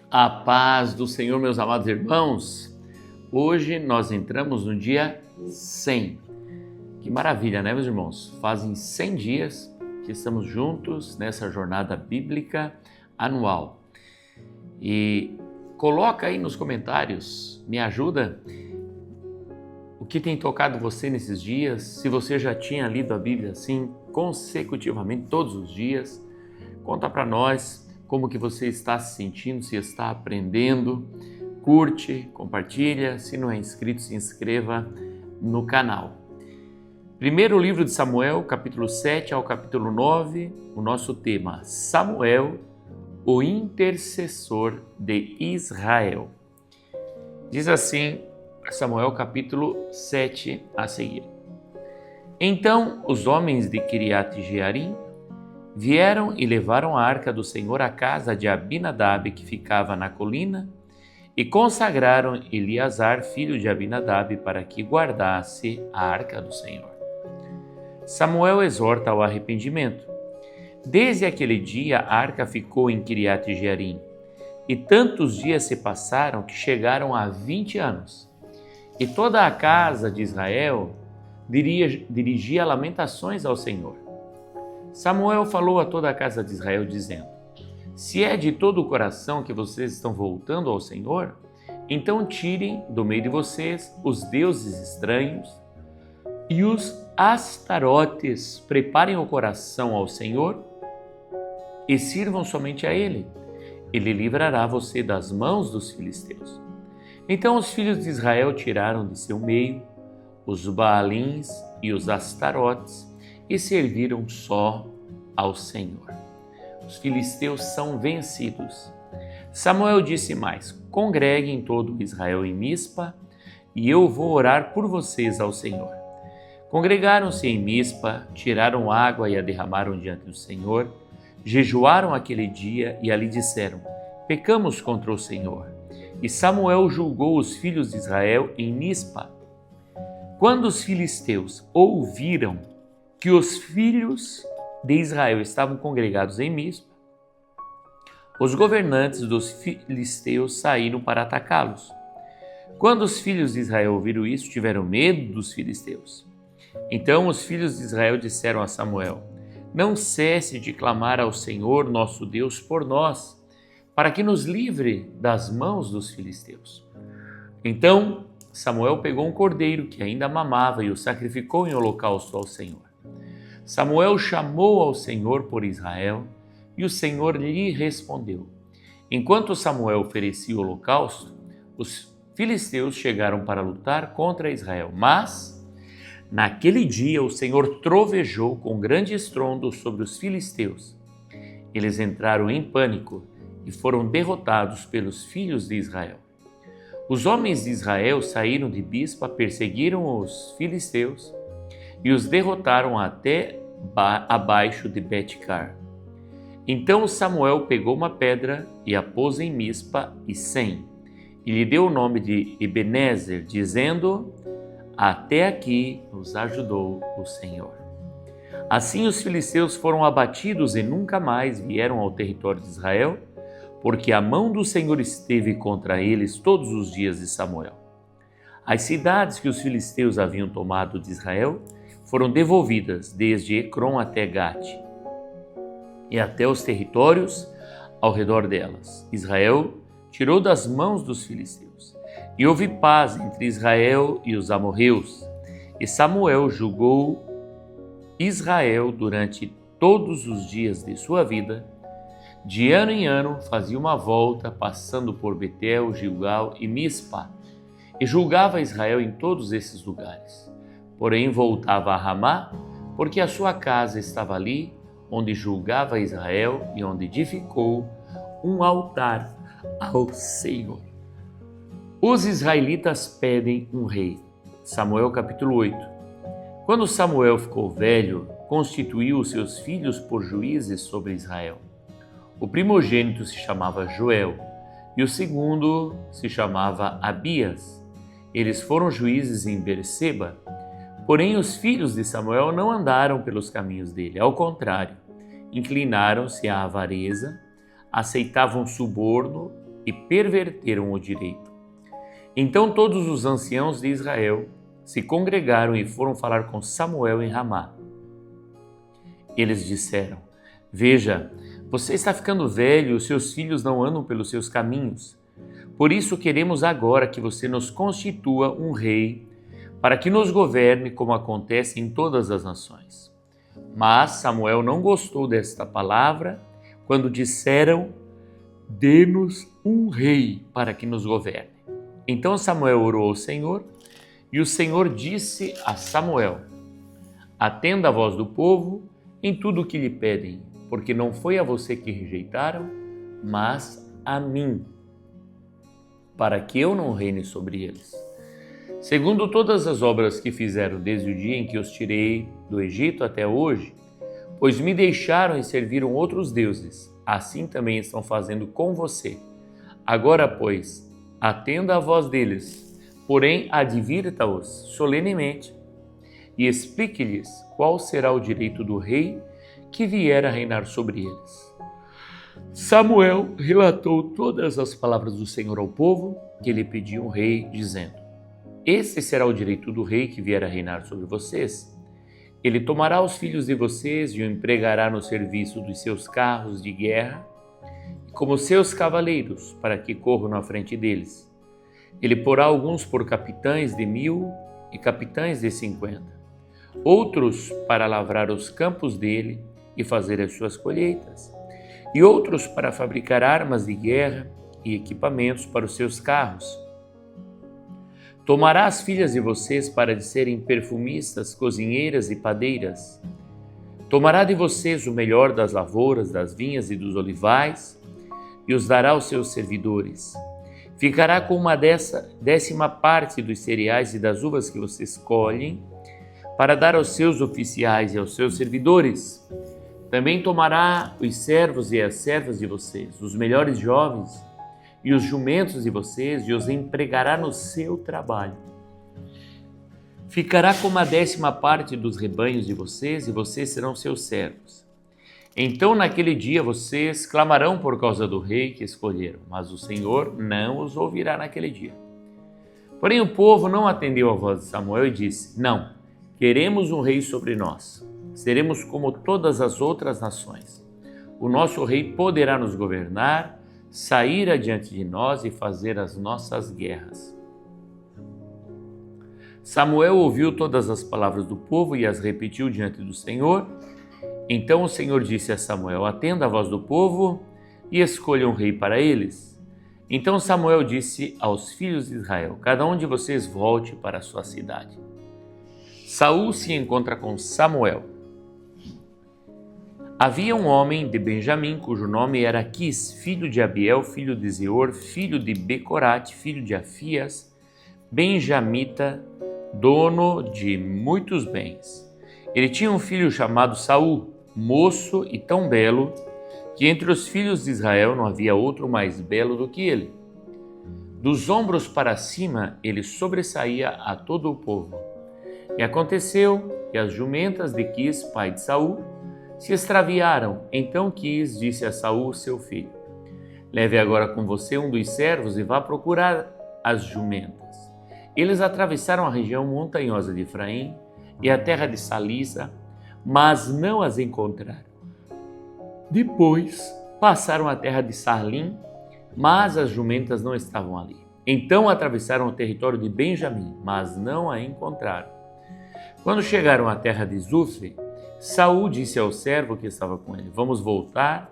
A paz do Senhor, meus amados irmãos. Hoje nós entramos no dia 100. Que maravilha, né, meus irmãos? Fazem 100 dias que estamos juntos nessa jornada bíblica anual. E coloca aí nos comentários, me ajuda, o que tem tocado você nesses dias, se você já tinha lido a Bíblia assim, consecutivamente, todos os dias. Conta para nós como que você está se sentindo, se está aprendendo. Curte, compartilha, se não é inscrito, se inscreva no canal. Primeiro livro de Samuel, capítulo 7 ao capítulo 9, o nosso tema, Samuel, o intercessor de Israel. Diz assim, Samuel capítulo 7 a seguir. Então os homens de Kiriat-Jearim vieram e levaram a arca do Senhor à casa de Abinadab, que ficava na colina, e consagraram Eleazar, filho de Abinadab, para que guardasse a arca do Senhor. Samuel exorta ao arrependimento. Desde aquele dia a arca ficou em Kiriat-Jearim, e tantos dias se passaram que chegaram a 20 anos. E toda a casa de Israel dirigia lamentações ao Senhor. Samuel falou a toda a casa de Israel, dizendo: se é de todo o coração que vocês estão voltando ao Senhor, então tirem do meio de vocês os deuses estranhos e os astarotes, preparem o coração ao Senhor e sirvam somente a Ele. Ele livrará você das mãos dos filisteus. Então os filhos de Israel tiraram de seu meio os Baalins e os astarotes e serviram só ao Senhor. Os filisteus são vencidos. Samuel disse mais: congreguem todo Israel em Mispa, e eu vou orar por vocês ao Senhor. Congregaram-se em Mispa, tiraram água e a derramaram diante do Senhor, jejuaram aquele dia e ali disseram: pecamos contra o Senhor. E Samuel julgou os filhos de Israel em Mispa. Quando os filisteus ouviram que os filhos de Israel estavam congregados em Mispa, os governantes dos filisteus saíram para atacá-los. Quando os filhos de Israel ouviram isso, tiveram medo dos filisteus. Então os filhos de Israel disseram a Samuel: não cesse de clamar ao Senhor nosso Deus por nós, para que nos livre das mãos dos filisteus. Então Samuel pegou um cordeiro que ainda mamava e o sacrificou em holocausto ao Senhor. Samuel chamou ao Senhor por Israel, e o Senhor lhe respondeu. Enquanto Samuel oferecia o holocausto, os filisteus chegaram para lutar contra Israel. Mas, naquele dia, o Senhor trovejou com grande estrondo sobre os filisteus. Eles entraram em pânico e foram derrotados pelos filhos de Israel. Os homens de Israel saíram de Mispa, perseguiram os filisteus e os derrotaram até abaixo de Bet-car. Então Samuel pegou uma pedra e a pôs em Mispa e Sem, e lhe deu o nome de Ebenezer, dizendo: até aqui nos ajudou o Senhor. Assim os filisteus foram abatidos e nunca mais vieram ao território de Israel, porque a mão do Senhor esteve contra eles todos os dias de Samuel. As cidades que os filisteus haviam tomado de Israel foram devolvidas desde Ecrom até Gate e até os territórios ao redor delas. Israel tirou das mãos dos filisteus, e houve paz entre Israel e os amorreus. E Samuel julgou Israel durante todos os dias de sua vida. De ano em ano fazia uma volta, passando por Betel, Gilgal e Mispa, e julgava Israel em todos esses lugares. Porém voltava a Ramá, porque a sua casa estava ali, onde julgava Israel e onde edificou um altar ao Senhor. Os israelitas pedem um rei. Samuel capítulo 8. Quando Samuel ficou velho, constituiu os seus filhos por juízes sobre Israel. O primogênito se chamava Joel e o segundo se chamava Abias. Eles foram juízes em Berseba. Porém, os filhos de Samuel não andaram pelos caminhos dele. Ao contrário, inclinaram-se à avareza, aceitavam suborno e perverteram o direito. Então todos os anciãos de Israel se congregaram e foram falar com Samuel em Ramá. Eles disseram: Veja, você está ficando velho e os seus filhos não andam pelos seus caminhos. Por isso queremos agora que você nos constitua um rei, para que nos governe como acontece em todas as nações. Mas Samuel não gostou desta palavra quando disseram: Dê-nos um rei para que nos governe. Então Samuel orou ao Senhor, e o Senhor disse a Samuel: Atenda a voz do povo em tudo o que lhe pedem, porque não foi a você que rejeitaram, mas a mim, para que eu não reine sobre eles. Segundo todas as obras que fizeram desde o dia em que os tirei do Egito até hoje, pois me deixaram e serviram outros deuses, assim também estão fazendo com você. Agora, pois, atenda a voz deles, porém advirta-os solenemente e explique-lhes qual será o direito do rei que vier a reinar sobre eles. Samuel relatou todas as palavras do Senhor ao povo que lhe pediu um rei, dizendo: Esse será o direito do rei que vier a reinar sobre vocês. Ele tomará os filhos de vocês e o empregará no serviço dos seus carros de guerra, como seus cavaleiros, para que corram na frente deles. Ele porá alguns por capitães de 1000 e capitães de 50, outros para lavrar os campos dele e fazer as suas colheitas, e outros para fabricar armas de guerra e equipamentos para os seus carros. Tomará as filhas de vocês para serem perfumistas, cozinheiras e padeiras. Tomará de vocês o melhor das lavouras, das vinhas e dos olivais, e os dará aos seus servidores. Ficará com uma 10ª parte dos cereais e das uvas que vocês colhem, para dar aos seus oficiais e aos seus servidores. Também tomará os servos e as servas de vocês, os melhores jovens e os jumentos de vocês, e os empregará no seu trabalho. Ficará com uma 10ª parte dos rebanhos de vocês, e vocês serão seus servos. Então, naquele dia, vocês clamarão por causa do rei que escolheram, mas o Senhor não os ouvirá naquele dia. Porém, o povo não atendeu à voz de Samuel e disse: Não, queremos um rei sobre nós. Seremos como todas as outras nações. O nosso rei poderá nos governar, sair adiante de nós e fazer as nossas guerras. Samuel ouviu todas as palavras do povo e as repetiu diante do Senhor. Então o Senhor disse a Samuel: Atenda a voz do povo e escolha um rei para eles. Então Samuel disse aos filhos de Israel: Cada um de vocês volte para a sua cidade. Saul se encontra com Samuel. Havia um homem de Benjamim, cujo nome era Quis, filho de Abiel, filho de Zeor, filho de Becorate, filho de Afias, benjamita, dono de muitos bens. Ele tinha um filho chamado Saul, moço e tão belo, que entre os filhos de Israel não havia outro mais belo do que ele. Dos ombros para cima, ele sobressaía a todo o povo. E aconteceu que as jumentas de Quis, pai de Saul, se extraviaram. Então Quis disse a Saul, seu filho: Leve agora com você um dos servos e vá procurar as jumentas. Eles atravessaram a região montanhosa de Efraim e a terra de Salisa, mas não as encontraram. Depois passaram a terra de Sarlim, mas as jumentas não estavam ali. Então atravessaram o território de Benjamim, mas não a encontraram. Quando chegaram à terra de Zufre, Saul disse ao servo que estava com ele: Vamos voltar,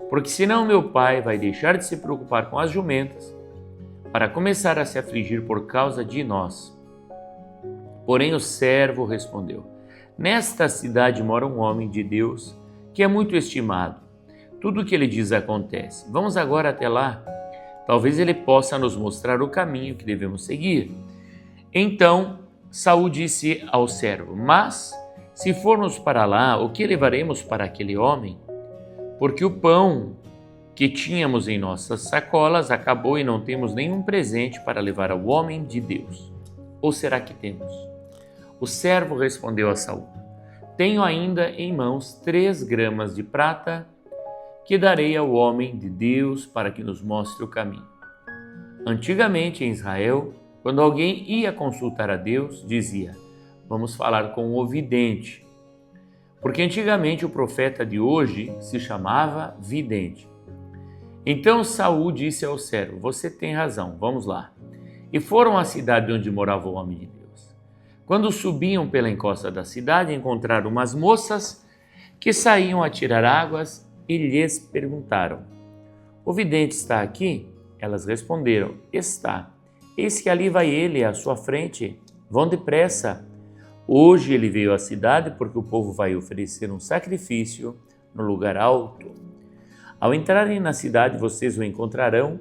porque senão meu pai vai deixar de se preocupar com as jumentas para começar a se afligir por causa de nós. Porém o servo respondeu: Nesta cidade mora um homem de Deus que é muito estimado. Tudo o que ele diz acontece. Vamos agora até lá. Talvez ele possa nos mostrar o caminho que devemos seguir. Então Saul disse ao servo: Mas se formos para lá, o que levaremos para aquele homem? Porque o pão que tínhamos em nossas sacolas acabou e não temos nenhum presente para levar ao homem de Deus. Ou será que temos? O servo respondeu a Saul: Tenho ainda em mãos 3 gramas de prata que darei ao homem de Deus para que nos mostre o caminho. Antigamente em Israel, quando alguém ia consultar a Deus, dizia: vamos falar com o vidente. Porque antigamente o profeta de hoje se chamava vidente. Então Saul disse ao servo: você tem razão, vamos lá. E foram à cidade onde morava o homem de Deus. Quando subiam pela encosta da cidade, encontraram umas moças que saíam a tirar águas e lhes perguntaram: o vidente está aqui? Elas responderam: está. Eis que ali vai ele à sua frente. Vão depressa. Hoje ele veio à cidade porque o povo vai oferecer um sacrifício no lugar alto. Ao entrarem na cidade, vocês o encontrarão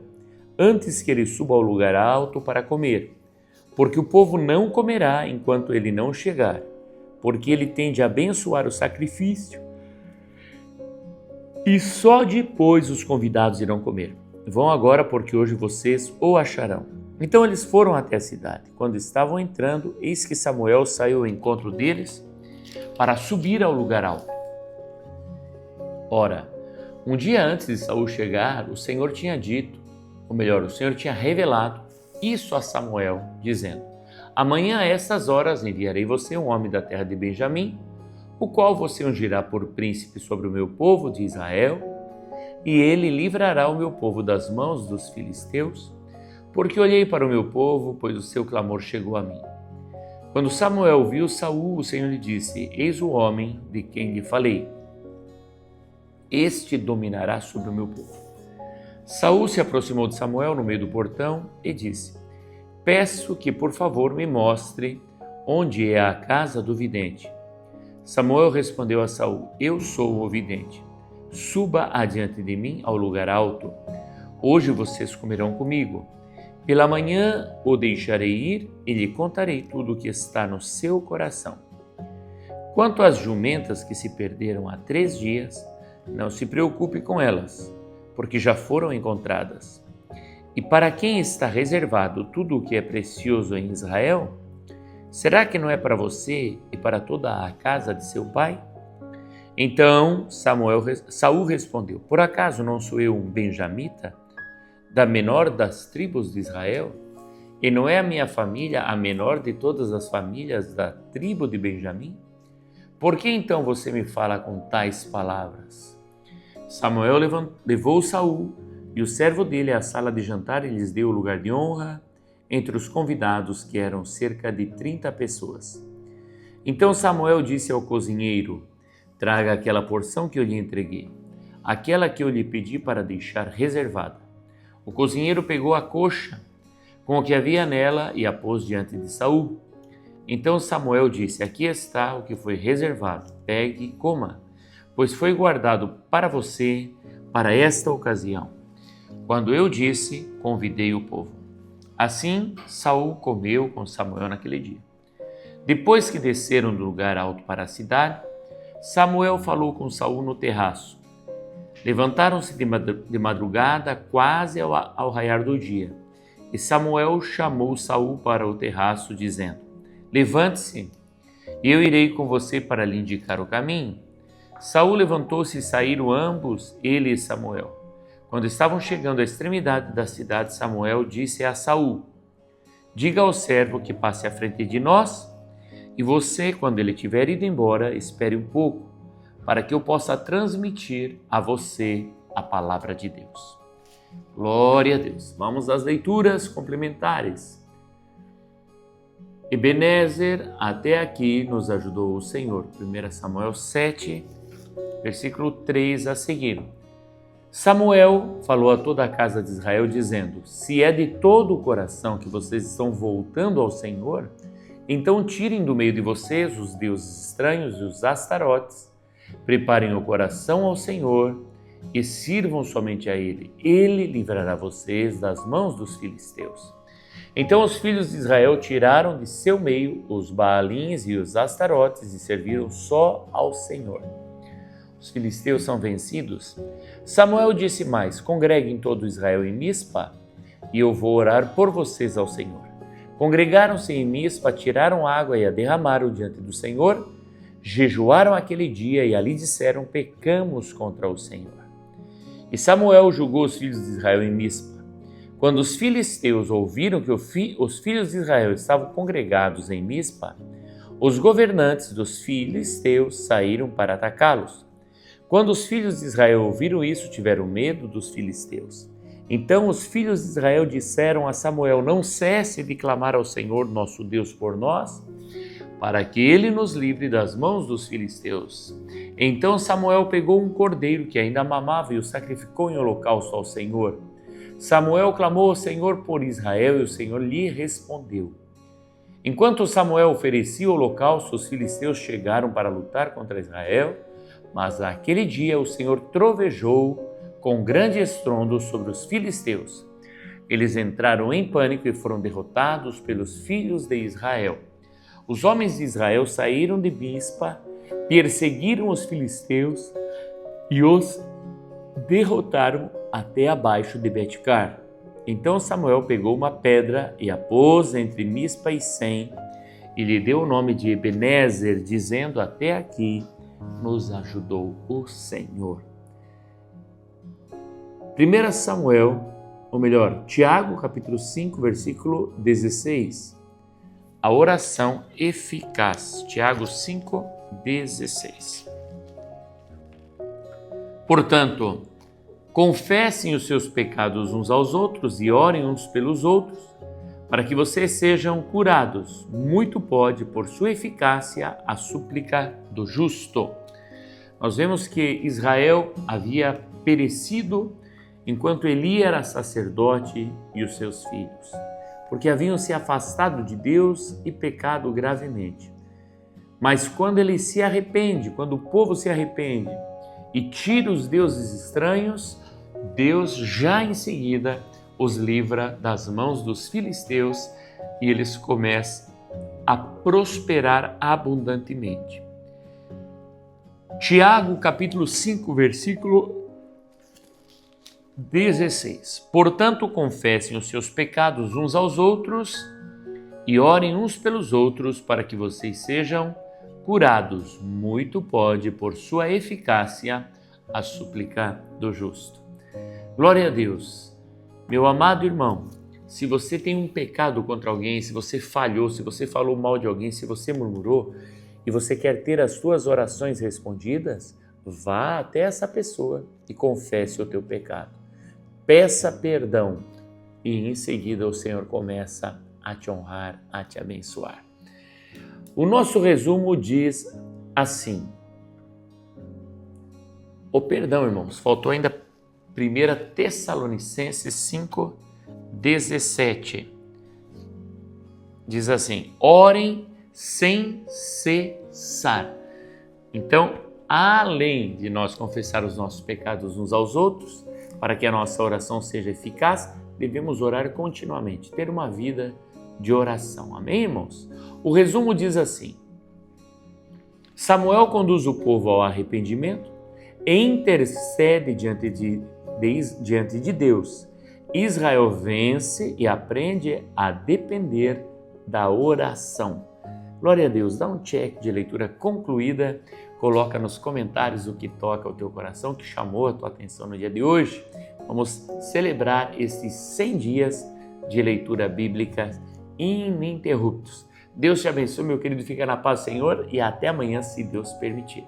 antes que ele suba ao lugar alto para comer, porque o povo não comerá enquanto ele não chegar, porque ele tem de abençoar o sacrifício e só depois os convidados irão comer. Vão agora porque hoje vocês o acharão. Então eles foram até a cidade. Quando estavam entrando, eis que Samuel saiu ao encontro deles para subir ao lugar alto. Ora, um dia antes de Saul chegar, o Senhor tinha dito, ou melhor, o Senhor tinha revelado isso a Samuel, dizendo: amanhã a estas horas enviarei você um homem da terra de Benjamim, o qual você ungirá por príncipe sobre o meu povo de Israel, e ele livrará o meu povo das mãos dos filisteus, porque olhei para o meu povo, pois o seu clamor chegou a mim. Quando Samuel viu Saul, o Senhor lhe disse: eis o homem de quem lhe falei. Este dominará sobre o meu povo. Saul se aproximou de Samuel no meio do portão e disse: peço que por favor me mostre onde é a casa do vidente. Samuel respondeu a Saul: eu sou o vidente. Suba adiante de mim ao lugar alto. Hoje vocês comerão comigo. Pela manhã o deixarei ir e lhe contarei tudo o que está no seu coração. Quanto às jumentas que se perderam há 3 dias, não se preocupe com elas, porque já foram encontradas. E para quem está reservado tudo o que é precioso em Israel, será que não é para você e para toda a casa de seu pai? Então Saul respondeu: por acaso não sou eu um benjamita, da menor das tribos de Israel? E não é a minha família a menor de todas as famílias da tribo de Benjamim? Por que então você me fala com tais palavras? Samuel levou Saul e o servo dele à sala de jantar e lhes deu o lugar de honra entre os convidados, que eram cerca de 30 pessoas. Então Samuel disse ao cozinheiro: traga aquela porção que eu lhe entreguei, aquela que eu lhe pedi para deixar reservada. O cozinheiro pegou a coxa com o que havia nela e a pôs diante de Saul. Então Samuel disse: aqui está o que foi reservado, pegue e coma, pois foi guardado para você para esta ocasião. Quando eu disse, convidei o povo. Assim Saul comeu com Samuel naquele dia. Depois que desceram do lugar alto para a cidade, Samuel falou com Saul no terraço. Levantaram-se de madrugada, quase ao raiar do dia. E Samuel chamou Saul para o terraço, dizendo: levante-se, e eu irei com você para lhe indicar o caminho. Saul levantou-se e saíram ambos, ele e Samuel. Quando estavam chegando à extremidade da cidade, Samuel disse a Saul: diga ao servo que passe à frente de nós, e você, quando ele tiver ido embora, espere um pouco, para que eu possa transmitir a você a palavra de Deus. Glória a Deus. Vamos às leituras complementares. Ebenezer, até aqui nos ajudou o Senhor. 1 Samuel 7, versículo 3 a seguir. Samuel falou a toda a casa de Israel, dizendo: se é de todo o coração que vocês estão voltando ao Senhor, então tirem do meio de vocês os deuses estranhos e os astarotes, preparem o coração ao Senhor e sirvam somente a Ele. Ele livrará vocês das mãos dos filisteus. Então os filhos de Israel tiraram de seu meio os Baalins e os Astarotes e serviram só ao Senhor. Os filisteus são vencidos. Samuel disse mais: congreguem todo Israel em Mispa e eu vou orar por vocês ao Senhor. Congregaram-se em Mispa, tiraram água e a derramaram diante do Senhor, jejuaram aquele dia e ali disseram: pecamos contra o Senhor. E Samuel julgou os filhos de Israel em Mispa. Quando os filisteus ouviram que os filhos de Israel estavam congregados em Mispa, os governantes dos filisteus saíram para atacá-los. Quando os filhos de Israel ouviram isso, tiveram medo dos filisteus. Então os filhos de Israel disseram a Samuel: não cesse de clamar ao Senhor nosso Deus por nós, para que ele nos livre das mãos dos filisteus. Então Samuel pegou um cordeiro que ainda mamava e o sacrificou em holocausto ao Senhor. Samuel clamou ao Senhor por Israel e o Senhor lhe respondeu. Enquanto Samuel oferecia o holocausto, os filisteus chegaram para lutar contra Israel, mas naquele dia o Senhor trovejou com grande estrondo sobre os filisteus. Eles entraram em pânico e foram derrotados pelos filhos de Israel. Os homens de Israel saíram de Mispa, perseguiram os filisteus e os derrotaram até abaixo de Betcar. Então Samuel pegou uma pedra e a pôs entre Mispa e Sem e lhe deu o nome de Ebenezer, dizendo: até aqui nos ajudou o Senhor. 1 Samuel, ou melhor, Tiago, capítulo 5, versículo 16. A oração eficaz. Tiago 5, 16. Portanto, confessem os seus pecados uns aos outros e orem uns pelos outros, para que vocês sejam curados. Muito pode, por sua eficácia, a súplica do justo. Nós vemos que Israel havia perecido enquanto Eli era sacerdote e os seus filhos, porque haviam se afastado de Deus e pecado gravemente. Mas quando ele se arrepende, quando o povo se arrepende e tira os deuses estranhos, Deus já em seguida os livra das mãos dos filisteus e eles começam a prosperar abundantemente. Tiago, capítulo 5, versículo 16. Portanto, confessem os seus pecados uns aos outros e orem uns pelos outros para que vocês sejam curados. Muito pode, por sua eficácia, a súplica do justo. Glória a Deus. Meu amado irmão, se você tem um pecado contra alguém, se você falhou, se você falou mal de alguém, se você murmurou e você quer ter as suas orações respondidas, vá até essa pessoa e confesse o teu pecado. Peça perdão e em seguida o Senhor começa a te honrar, a te abençoar. O nosso resumo diz assim. O perdão, irmãos, faltou ainda 1 Tessalonicenses 5, 17. Diz assim: orem sem cessar. Então, além de nós confessar os nossos pecados uns aos outros, para que a nossa oração seja eficaz, devemos orar continuamente, ter uma vida de oração. Amém, irmãos? O resumo diz assim: Samuel conduz o povo ao arrependimento e intercede diante de Deus. Israel vence e aprende a depender da oração. Glória a Deus. Dá um check de leitura concluída. Coloca nos comentários o que toca o teu coração, que chamou a tua atenção no dia de hoje. Vamos celebrar esses 100 dias de leitura bíblica ininterruptos. Deus te abençoe, meu querido. Fica na paz do Senhor e até amanhã, se Deus permitir.